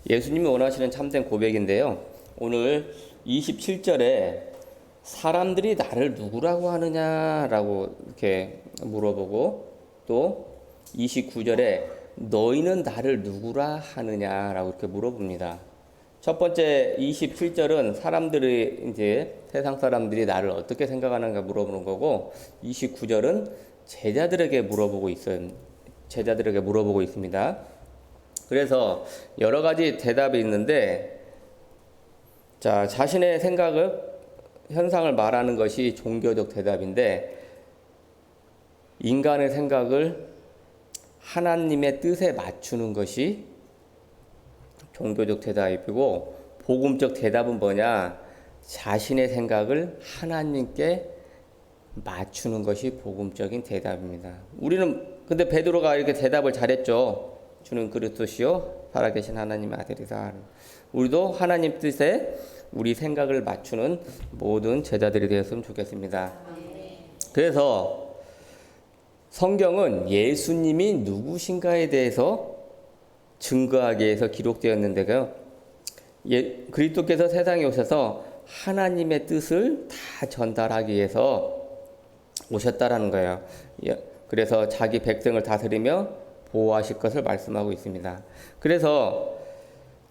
예수님이 원하시는 참된 고백인데요. 오늘 27절에 사람들이 나를 누구라고 하느냐라고 이렇게 물어보고, 또 29절에 너희는 나를 누구라 하느냐라고 이렇게 물어봅니다. 첫 번째 27절은 사람들이 이제 세상 사람들이 나를 어떻게 생각하는가 물어보는 거고, 29절은 제자들에게 물어보고 있습니다. 그래서 여러 가지 대답이 있는데, 자, 자신의 현상을 말하는 것이 종교적 대답인데, 인간의 생각을 하나님의 뜻에 맞추는 것이 종교적 대답이고, 복음적 대답은 뭐냐? 자신의 생각을 하나님께 맞추는 것이 복음적인 대답입니다. 우리는 근데 베드로가 이렇게 대답을 잘했죠. 주는 그리스도시요 살아계신 하나님의 아들이다. 우리도 하나님 뜻에 우리 생각을 맞추는 모든 제자들이 되었으면 좋겠습니다. 그래서 성경은 예수님이 누구신가에 대해서 증거하기 위해서 기록되었는데요. 그리스도께서 세상에 오셔서 하나님의 뜻을 다 전달하기 위해서 오셨다라는 거예요. 그래서 자기 백성을 다스리며 보호하실 것을 말씀하고 있습니다. 그래서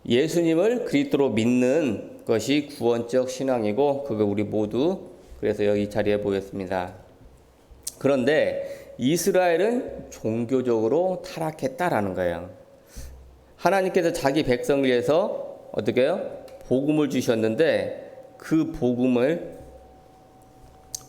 예수님을 그리스도로 믿는 것이 구원적 신앙이고, 그거 우리 모두 그래서 여기 자리에 모였습니다. 그런데 이스라엘은 종교적으로 타락했다라는 거예요. 하나님께서 자기 백성을 위해서 어떻게 해요? 복음을 주셨는데, 그 복음을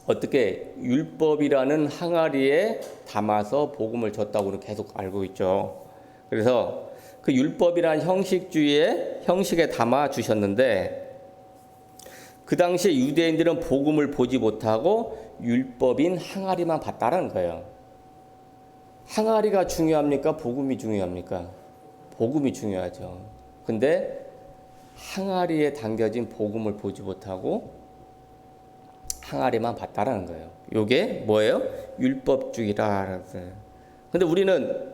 어떻게 율법이라는 항아리에 담아서 복음을 줬다고 계속 알고 있죠. 그래서 그 율법이라는 형식에 담아 주셨는데, 그 당시에 유대인들은 복음을 보지 못하고 율법인 항아리만 봤다는 거예요. 항아리가 중요합니까? 복음이 중요합니까? 복음이 중요하죠. 근데 항아리에 담겨진 복음을 보지 못하고 항아리만 봤다라는 거예요. 요게 뭐예요? 율법주의라. 근데 우리는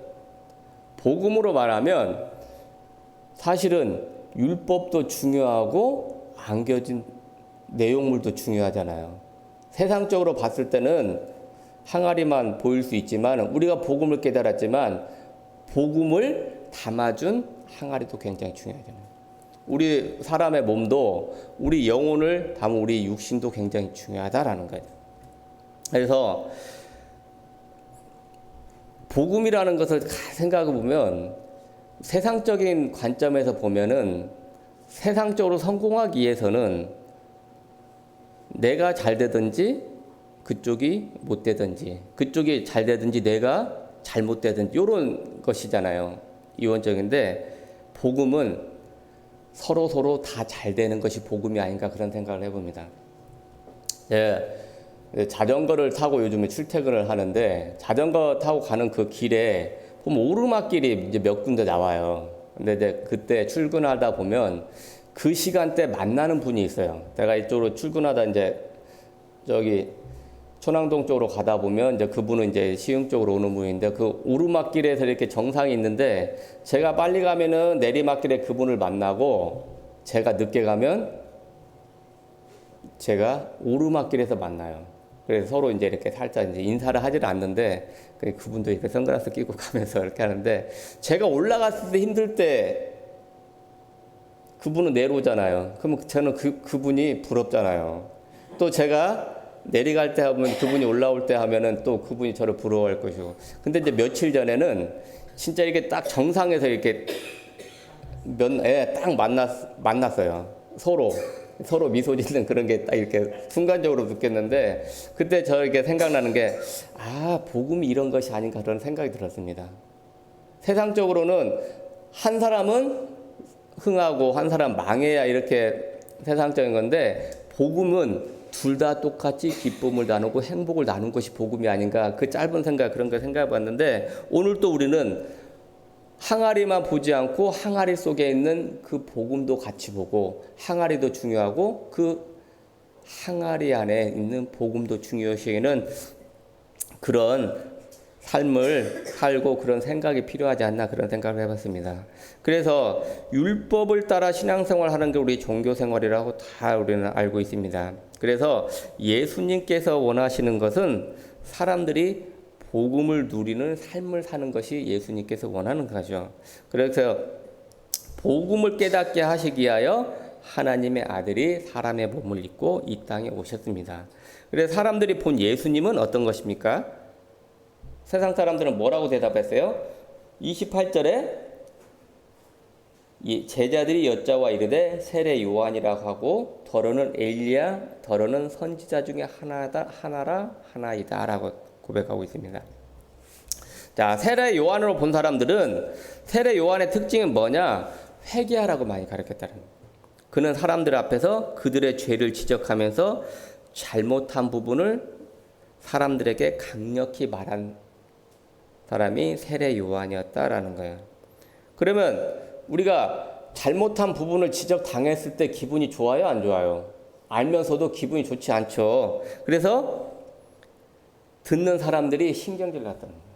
복음으로 말하면 사실은 율법도 중요하고 안겨진 내용물도 중요하잖아요. 세상적으로 봤을 때는 항아리만 보일 수 있지만, 우리가 복음을 깨달았지만 복음을 담아준 항아리도 굉장히 중요하잖아요. 우리 사람의 몸도 우리 영혼을 담은 우리 육신도 굉장히 중요하다라는 거예요. 그래서 복음이라는 것을 생각해 보면, 세상적인 관점에서 보면은 세상적으로 성공하기 위해서는 내가 잘 되든지 그쪽이 못 되든지, 그쪽이 잘 되든지 내가 잘못 되든지, 이런 것이잖아요. 이원적인데, 복음은 서로 다 잘 되는 것이 복음이 아닌가, 그런 생각을 해봅니다. 자전거를 타고 요즘에 출퇴근을 하는데, 자전거 타고 가는 그 길에 보면 오르막길이 이제 몇 군데 나와요. 근데 이제 그때 출근하다 보면 그 시간대 만나는 분이 있어요. 내가 이쪽으로 출근하다 이제 저기 초낭동 쪽으로 가다 보면 이제 그분은 이제 시흥 쪽으로 오는 분인데, 그 오르막길에서 이렇게 정상이 있는데, 제가 빨리 가면은 내리막길에 그분을 만나고, 제가 늦게 가면 제가 오르막길에서 만나요. 그래서 서로 이제 이렇게 살짝 이제 인사를 하지는 않는데, 그분도 이렇게 선글라스 끼고 가면서 이렇게 하는데, 제가 올라갔을 때 힘들 때 그분은 내려오잖아요. 그러면 저는 그분이 부럽잖아요. 또 제가 내려갈 때 하면 그분이 올라올 때 하면은 또 그분이 저를 부러워할 것이고. 근데 이제 며칠 전에는 진짜 이렇게 딱 정상에서 이렇게 딱 만났어요. 서로 미소 짓는 그런 게 딱 이렇게 순간적으로 느꼈는데, 그때 저에게 생각나는 게, 복음이 이런 것이 아닌가, 그런 생각이 들었습니다. 세상적으로는 한 사람은 흥하고 한 사람 망해야 이렇게 세상적인 건데, 복음은 둘 다 똑같이 기쁨을 나누고 행복을 나눈 것이 복음이 아닌가, 그 짧은 생각, 그런 걸 생각해 봤는데, 오늘 또 우리는 항아리만 보지 않고 항아리 속에 있는 그 복음도 같이 보고, 항아리도 중요하고 그 항아리 안에 있는 복음도 중요시하는 그런 삶을 살고 그런 생각이 필요하지 않나 그런 생각을 해봤습니다. 그래서 율법을 따라 신앙생활하는 게 우리 종교생활이라고 다 우리는 알고 있습니다. 그래서 예수님께서 원하시는 것은 사람들이 복음을 누리는 삶을 사는 것이 예수님께서 원하는 거죠. 그래서 복음을 깨닫게 하시기 위하여 하나님의 아들이 사람의 몸을 입고 이 땅에 오셨습니다. 그래서 사람들이 본 예수님은 어떤 것입니까? 세상 사람들은 뭐라고 대답했어요? 28절에 제자들이 여짜와 이르되 세례 요한이라고 하고 더러는 엘리야 더러는 선지자 중에 하나이다 라고 고백하고 있습니다. 자, 세례 요한으로 본 사람들은 세례 요한의 특징은 뭐냐? 회개하라고 많이 가르쳤다는 거예요. 그는 사람들 앞에서 그들의 죄를 지적하면서 잘못한 부분을 사람들에게 강력히 말한 사람이 세례 요한이었다라는 거예요. 그러면 우리가 잘못한 부분을 지적당했을 때 기분이 좋아요, 안 좋아요? 알면서도 기분이 좋지 않죠. 그래서 듣는 사람들이 신경질 났다는 거예요.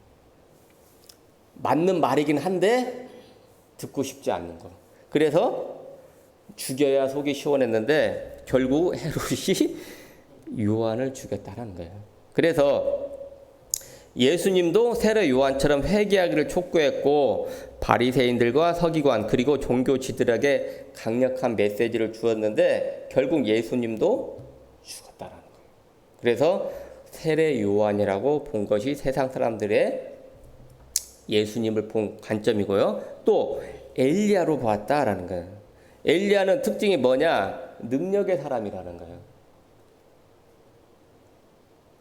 맞는 말이긴 한데 듣고 싶지 않는 거. 그래서 죽여야 속이 시원했는데 결국 헤롯이 요한을 죽였다는 거예요. 그래서 예수님도 세례 요한처럼 회개하기를 촉구했고 바리새인들과 서기관 그리고 종교지들에게 강력한 메시지를 주었는데 결국 예수님도 죽었다라는 거예요. 그래서 세례 요한이라고 본 것이 세상 사람들의 예수님을 본 관점이고요. 또 엘리야로 보았다라는 거예요. 엘리야는 특징이 뭐냐? 능력의 사람이라는 거예요.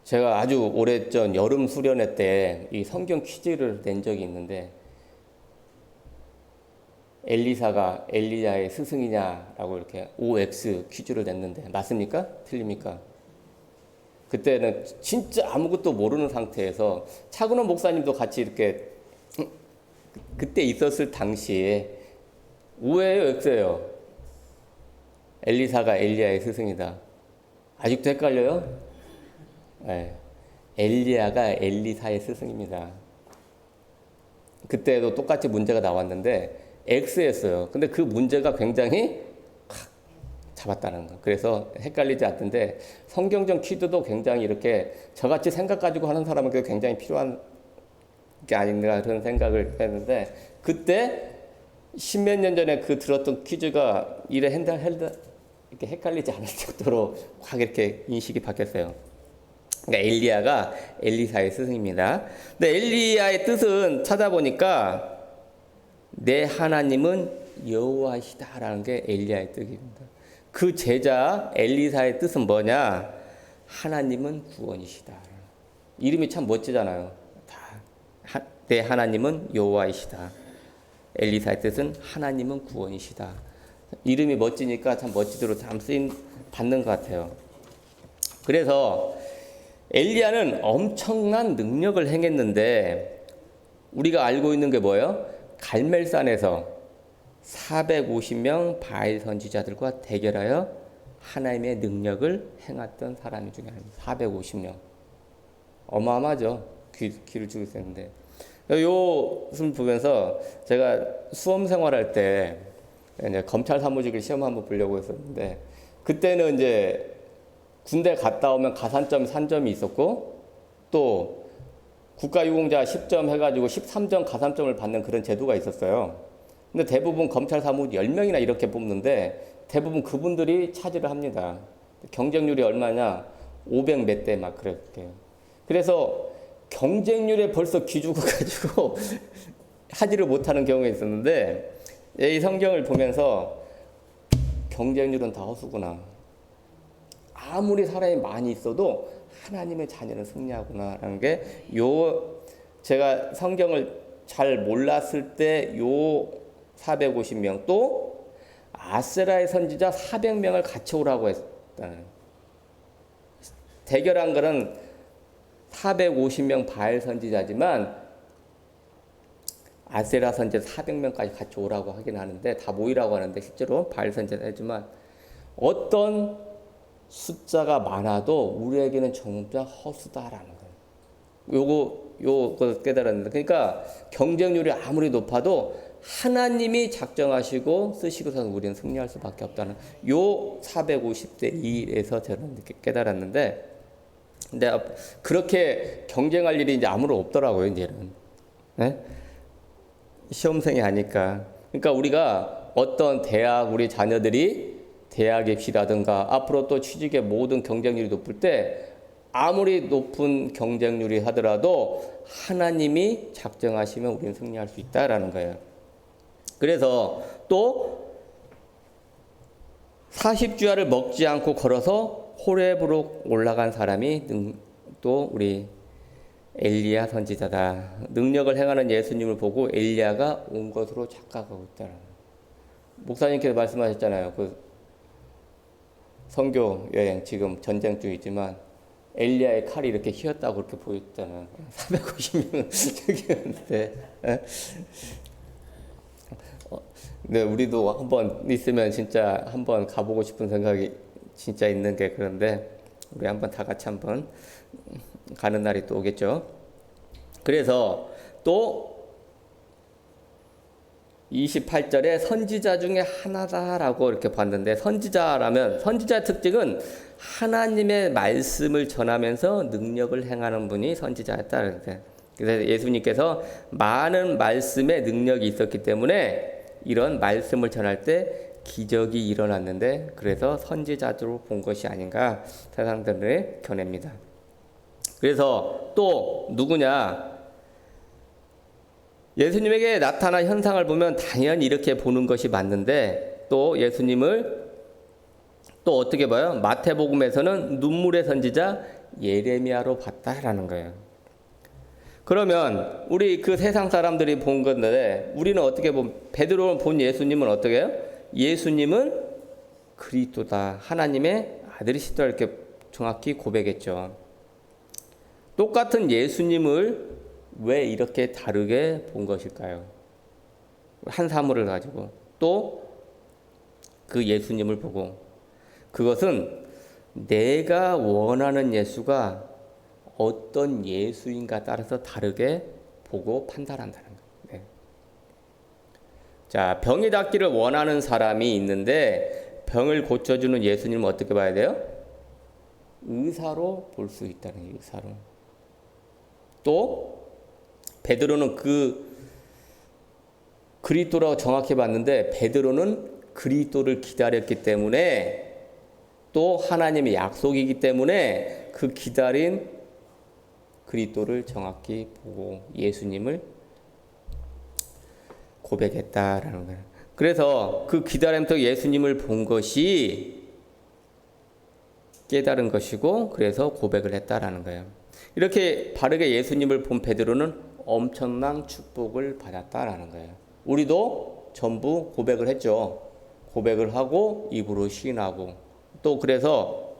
제가 아주 오래전 여름 수련회 때 이 성경 퀴즈를 낸 적이 있는데 엘리사가 엘리야의 스승이냐라고 이렇게 OX 퀴즈를 냈는데 맞습니까? 틀립니까? 그때는 진짜 아무것도 모르는 상태에서 차근원 목사님도 같이 이렇게 그때 있었을 당시에 O예요, X예요? 엘리사가 엘리야의 스승이다. 아직도 헷갈려요? 네. 엘리야가 엘리사의 스승입니다. 그때도 똑같이 문제가 나왔는데 X였어요. 근데 그 문제가 굉장히 잡았다는 거. 그래서 헷갈리지 않던데 성경적 퀴즈도 굉장히 이렇게 저같이 생각 가지고 하는 사람에게 굉장히 필요한 게 아닌가 그런 생각을 했는데 그때 십몇 년 전에 그 들었던 퀴즈가 이렇게 헷갈리지 않을 정도로 확 이렇게 인식이 바뀌었어요. 그러니까 엘리야가 엘리사의 스승입니다. 근데 엘리야의 뜻은 찾아보니까 내 하나님은 여호와시다라는 게 엘리야의 뜻입니다. 그 제자 엘리사의 뜻은 뭐냐? 하나님은 구원이시다. 이름이 참 멋지잖아요. 내 하나님은 여호와이시다. 엘리사의 뜻은 하나님은 구원이시다. 이름이 멋지니까 참 멋지도록 참 쓰임 받는 것 같아요. 그래서 엘리야는 엄청난 능력을 행했는데 우리가 알고 있는 게 뭐예요? 갈멜산에서 450명 바알 선지자들과 대결하여 하나님의 능력을 행했던 사람 중에 하나입니다. 450명. 어마어마하죠. 귀를 죽일 수 있는데. 요것을 보면서 제가 수험 생활할 때 이제 검찰 사무직을 시험 한번 보려고 했었는데 그때는 이제 군대 갔다 오면 가산점, 산점이 있었고 또 국가유공자 10점 해가지고 13점 가산점을 받는 그런 제도가 있었어요. 근데 대부분 검찰 사무직 10명이나 이렇게 뽑는데 대부분 그분들이 차지를 합니다. 경쟁률이 얼마냐? 500 몇 대 막 그렇게. 그래서 경쟁률에 벌써 기죽어가지고 하지를 못하는 경우가 있었는데 이 성경을 보면서 경쟁률은 다 허수구나. 아무리 사람이 많이 있어도 하나님의 자녀는 승리하구나라는 게 제가 성경을 잘 몰랐을 때 요 450명 또 아세라의 선지자 400명을 같이 오라고 했다는 대결한 거는 450명 바알 선지자지만 아세라 선지자 400명까지 같이 오라고 하긴 하는데 다 모이라고 하는데 실제로 바알 선지자지만 어떤 숫자가 많아도 우리에게는 정말 허수다라는 거예요. 요거 요걸 깨달았는데, 그러니까 경쟁률이 아무리 높아도 하나님이 작정하시고 쓰시고서 우리는 승리할 수밖에 없다는 요 450대 1에서 저는 이렇게 깨달았는데, 근데 그렇게 경쟁할 일이 이제 아무런 없더라고요, 이제는. 네? 시험생이 하니까. 그러니까 우리가 어떤 대학, 우리 자녀들이 대학 입시라든가 앞으로 또 취직의 모든 경쟁률이 높을 때 아무리 높은 경쟁률이 하더라도 하나님이 작정하시면 우리는 승리할 수 있다라는 거예요. 그래서 또 40주야를 먹지 않고 걸어서 호렙으로 올라간 사람이 또 우리 엘리야 선지자다. 능력을 행하는 예수님을 보고 엘리야가 온 것으로 착각하고 있다. 목사님께서 말씀하셨잖아요. 그 선교 여행 지금 전쟁 중이지만 엘리야의 칼이 이렇게 휘었다고 그렇게 보였잖아요. 450명은 저기였는데. 네, 우리도 한번 있으면 진짜 한번 가보고 싶은 생각이 진짜 있는 게 그런데 우리 한번 다 같이 한번 가는 날이 또 오겠죠. 그래서 또 28절에 선지자 중에 하나다라고 이렇게 봤는데, 선지자라면 선지자의 특징은 하나님의 말씀을 전하면서 능력을 행하는 분이 선지자였다. 그래서 예수님께서 많은 말씀에 능력이 있었기 때문에 이런 말씀을 전할 때 기적이 일어났는데, 그래서 선지자로 본 것이 아닌가 세상들을 겨냅니다. 그래서 또 누구냐? 예수님에게 나타난 현상을 보면 당연히 이렇게 보는 것이 맞는데, 또 예수님을 또 어떻게 봐요? 마태복음에서는 눈물의 선지자 예레미야로 봤다라는 거예요. 그러면 우리 그 세상 사람들이 본 건데, 우리는 어떻게 보면 베드로는 본 예수님은 어떻게 해요? 예수님은 그리스도다, 하나님의 아들이시다, 이렇게 정확히 고백했죠. 똑같은 예수님을 왜 이렇게 다르게 본 것일까요? 한 사물을 가지고 또 그 예수님을 보고, 그것은 내가 원하는 예수가 어떤 예수인가 따라서 다르게 보고 판단한다는 거예요. 네. 자, 병이 낫기를 원하는 사람이 있는데 병을 고쳐주는 예수님은 어떻게 봐야 돼요? 의사로 볼 수 있다는 거예요. 의사로. 또 베드로는 그리스도라고 정확히 봤는데, 베드로는 그리스도를 기다렸기 때문에, 또 하나님의 약속이기 때문에 그 기다린 그리스도를 정확히 보고 예수님을 고백했다라는 거예요. 그래서 그 기다림터 예수님을 본 것이 깨달은 것이고, 그래서 고백을 했다라는 거예요. 이렇게 바르게 예수님을 본 베드로는 엄청난 축복을 받았다라는 거예요. 우리도 전부 고백을 했죠. 고백을 하고 입으로 시인하고, 또 그래서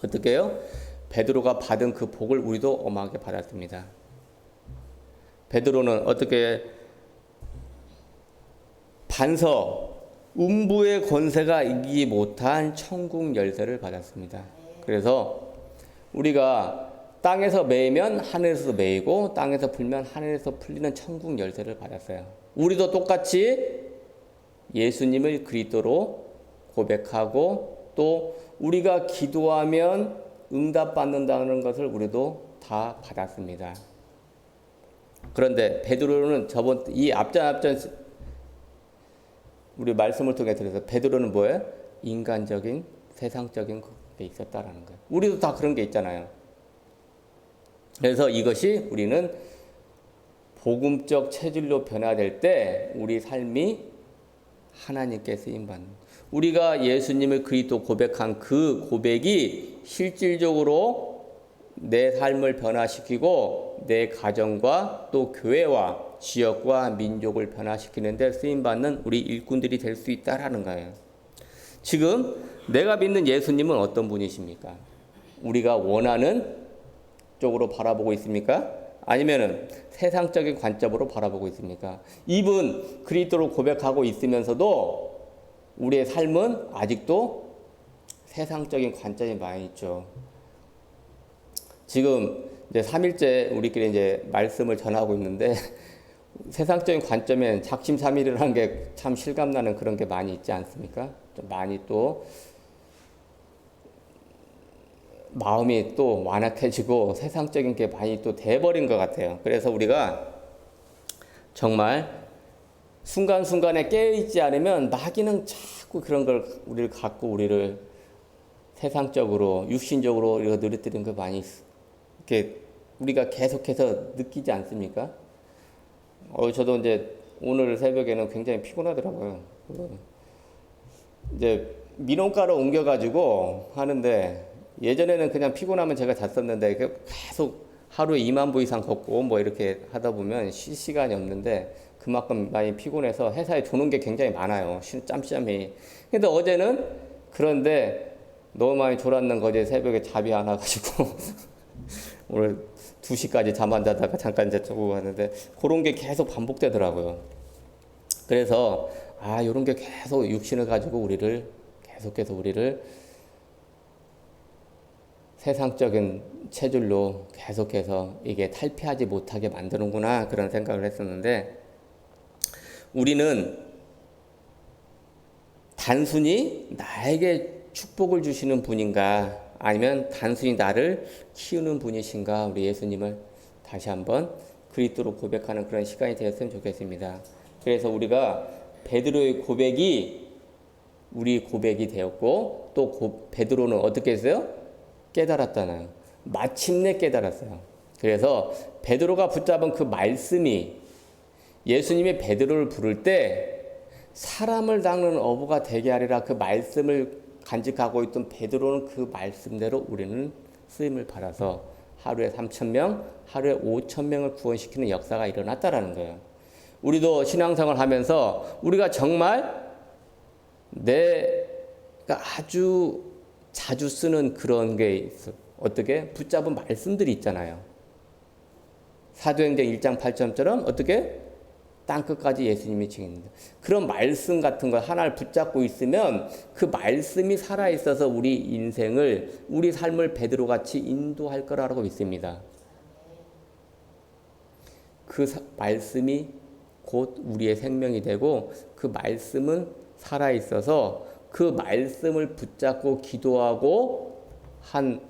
어떻게 해요? 베드로가 받은 그 복을 우리도 어마하게 받았습니다. 베드로는 어떻게 반석, 음부의 권세가 이기지 못한 천국 열쇠를 받았습니다. 그래서 우리가 땅에서 매이면 하늘에서 매이고, 땅에서 풀면 하늘에서 풀리는 천국 열쇠를 받았어요. 우리도 똑같이 예수님을 그리스도로 고백하고, 또 우리가 기도하면 응답받는다는 것을 우리도 다 받았습니다. 그런데 베드로는 이 앞전 우리 말씀을 통해 들어서 베드로는 뭐예요? 인간적인, 세상적인 게 있었다라는 거예요. 우리도 다 그런 게 있잖아요. 그래서 이것이 우리는 복음적 체질로 변화될 때 우리 삶이 하나님께 쓰임받는, 우리가 예수님을 그리스도 고백한 그 고백이 실질적으로 내 삶을 변화시키고 내 가정과 또 교회와 지역과 민족을 변화시키는 데 쓰임받는 우리 일꾼들이 될 수 있다라는 거예요. 지금 내가 믿는 예수님은 어떤 분이십니까? 우리가 원하는 쪽으로 바라보고 있습니까? 아니면은 세상적인 관점으로 바라보고 있습니까? 이분 그리스도로 고백하고 있으면서도 우리의 삶은 아직도 세상적인 관점이 많이 있죠. 지금 이제 3일째 우리끼리 이제 말씀을 전하고 있는데 세상적인 관점엔 작심삼일이라는 게 참 실감나는 그런 게 많이 있지 않습니까? 좀 많이 또 마음이 또 완악해지고 세상적인 게 많이 또 돼버린 것 같아요. 그래서 우리가 정말 순간순간에 깨어있지 않으면 마귀는 자꾸 그런 걸 우리를 갖고 우리를 세상적으로 육신적으로 우리가 누리뜨리는 거 많이 이렇게 우리가 계속해서 느끼지 않습니까? 저도 이제 오늘 새벽에는 굉장히 피곤하더라고요. 이제 민원과로 옮겨가지고 하는데 예전에는 그냥 피곤하면 제가 잤었는데 계속 하루에 2만 보 이상 걷고 뭐 이렇게 하다 보면 쉴 시간이 없는데 그만큼 많이 피곤해서 회사에 도는 게 굉장히 많아요. 짬짬이. 근데 어제는 그런데 너무 많이 졸았는 거지 새벽에 잠이 안 와가지고 오늘 2시까지 잠 안 자다가 잠깐 이제 자고 갔는데 그런 게 계속 반복되더라고요. 그래서 이런 게 계속 육신을 가지고 우리를 계속해서 우리를 세상적인 체질로 계속해서 이게 탈피하지 못하게 만드는구나 그런 생각을 했었는데 우리는 단순히 나에게 축복을 주시는 분인가 아니면 단순히 나를 키우는 분이신가 우리 예수님을 다시 한번 그리스도로 고백하는 그런 시간이 되었으면 좋겠습니다. 그래서 우리가 베드로의 고백이 우리 고백이 되었고 또 베드로는 어떻게 했어요? 깨달았잖아요. 마침내 깨달았어요. 그래서 베드로가 붙잡은 그 말씀이 예수님이 베드로를 부를 때 사람을 닦는 어부가 되게 하리라 그 말씀을 간직하고 있던 베드로는 그 말씀대로 우리는 쓰임을 받아서 하루에 3,000명, 하루에 5,000명을 구원시키는 역사가 일어났다라는 거예요. 우리도 신앙생활 하면서 우리가 정말 내가 아주 자주 쓰는 그런 게 있어. 어떻게? 붙잡은 말씀들이 있잖아요. 사도행전 1장 8절처럼 어떻게? 땅끝까지 예수님이 증인입니다. 그런 말씀 같은 걸 하나를 붙잡고 있으면 그 말씀이 살아있어서 우리 인생을, 우리 삶을 베드로같이 인도할 거라고 믿습니다. 그 말씀이 곧 우리의 생명이 되고 그 말씀은 살아있어서 그 말씀을 붙잡고 기도하고 한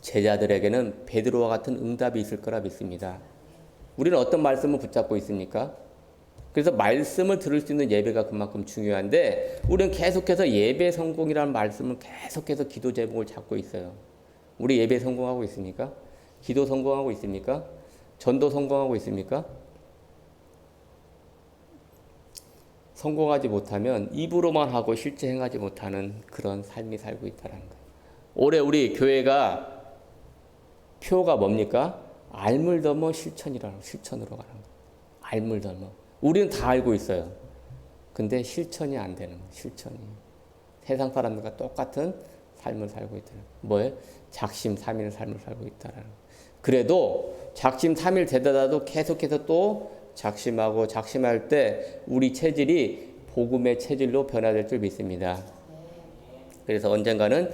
제자들에게는 베드로와 같은 응답이 있을 거라 믿습니다. 우리는 어떤 말씀을 붙잡고 있습니까? 그래서 말씀을 들을 수 있는 예배가 그만큼 중요한데 우리는 계속해서 예배 성공이라는 말씀을 계속해서 기도 제목을 잡고 있어요. 우리 예배 성공하고 있습니까? 기도 성공하고 있습니까? 전도 성공하고 있습니까? 성공하지 못하면 입으로만 하고 실제 행하지 못하는 그런 삶이 살고 있다는 거예요. 올해 우리 교회가 표가 뭡니까? 알물더머 실천으로 가는 거예요. 알물더머. 우리는 다 알고 있어요. 근데 실천이 안 되는 거예요. 실천이. 세상 사람들과 똑같은 삶을 살고 있다는 거예요. 뭐예요? 작심삼일 삶을 살고 있다는 거예요. 그래도 작심삼일 되더라도 계속해서 또 작심하고 작심할 때 우리 체질이 복음의 체질로 변화될 줄 믿습니다. 그래서 언젠가는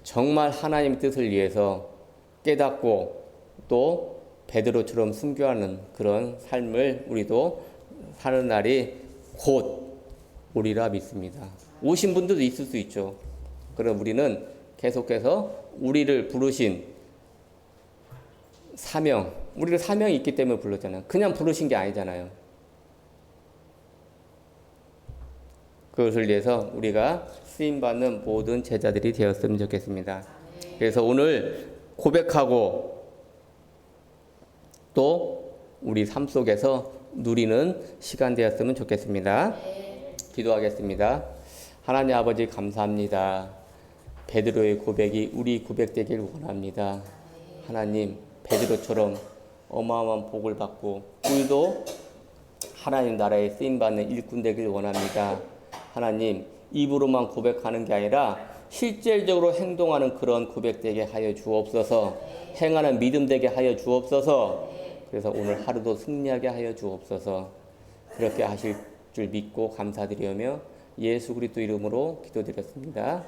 정말 하나님의 뜻을 위해서 깨닫고 또 베드로처럼 순교하는 그런 삶을 우리도 사는 날이 곧 오리라 믿습니다. 오신 분들도 있을 수 있죠. 그럼 우리는 계속해서 우리를 부르신 사명, 우리가 사명이 있기 때문에 불렀잖아요. 그냥 부르신 게 아니잖아요. 그것을 위해서 우리가 쓰임받는 모든 제자들이 되었으면 좋겠습니다. 그래서 오늘 고백하고 또 우리 삶 속에서 누리는 시간 되었으면 좋겠습니다. 기도하겠습니다. 하나님 아버지 감사합니다. 베드로의 고백이 우리 고백되길 원합니다. 하나님 베드로처럼 어마어마한 복을 받고 우리도 하나님 나라에 쓰임받는 일꾼 되길 원합니다. 하나님 입으로만 고백하는 게 아니라 실질적으로 행동하는 그런 고백 되게 하여 주옵소서. 행하는 믿음 되게 하여 주옵소서. 그래서 오늘 하루도 승리하게 하여 주옵소서. 그렇게 하실 줄 믿고 감사드리며 예수 그리스도 이름으로 기도드렸습니다.